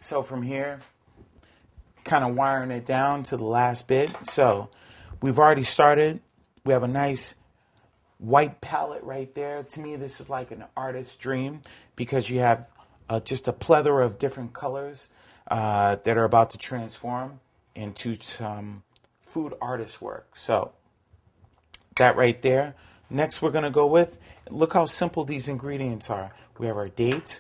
So from here, kind of wiring it down to the last bit. So we've already started. We have a nice white palette right there. To me, this is like an artist's dream because you have just a plethora of different colors that are about to transform into some food artist work. So that right there. Next, we're going to go with, look how simple these ingredients are. We have our dates,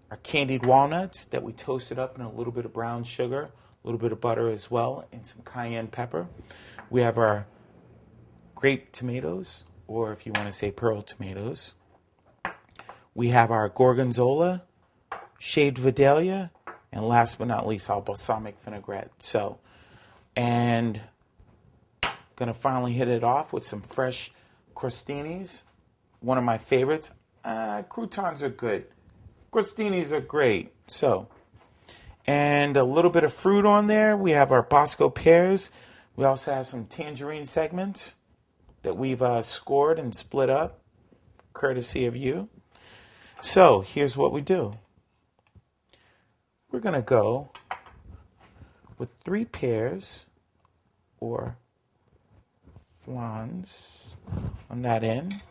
our candied walnuts that we toasted up in a little bit of brown sugar, a little bit of butter as well, and some cayenne pepper. We have our grape tomatoes, or if you want to say pearl tomatoes. We have our gorgonzola, shaved Vidalia, and last but not least, our balsamic vinaigrette. So, and gonna finally hit it off with some fresh crostinis. One of my favorites. Croutons are good. Crostinis are great. So, and a little bit of fruit on there. We have our Bosco pears. We also have some tangerine segments that we've scored and split up, courtesy of you. So, here's what we do. We're gonna go with 3 pears or flans on that end.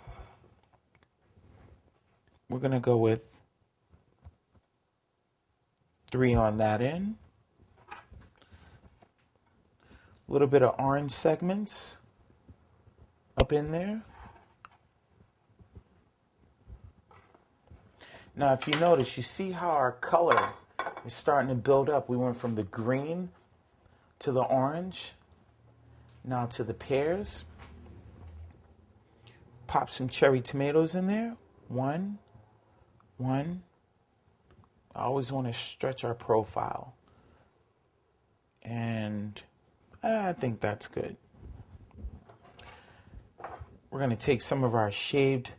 We're going to go with 3 on that end. A little bit of orange segments up in there. Now, if you notice, you see how our color is starting to build up. We went from the green to the orange. Now to the pears. Pop some cherry tomatoes in there. One. I always want to stretch our profile. And I think that's good. We're going to take some of our shaved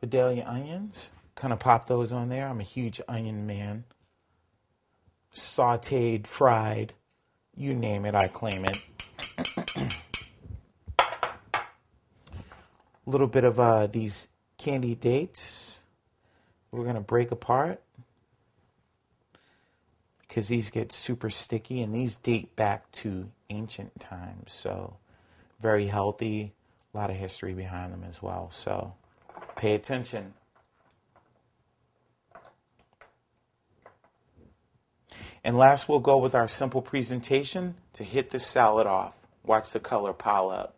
Vidalia onions. Kind of pop those on there. I'm a huge onion man. Sauteed, fried, you name it, I claim it. A little bit of these candy dates we're going to break apart because these get super sticky and these date back to ancient times. So very healthy, a lot of history behind them as well. So pay attention. And last, we'll go with our simple presentation to hit the salad off. Watch the color pile up.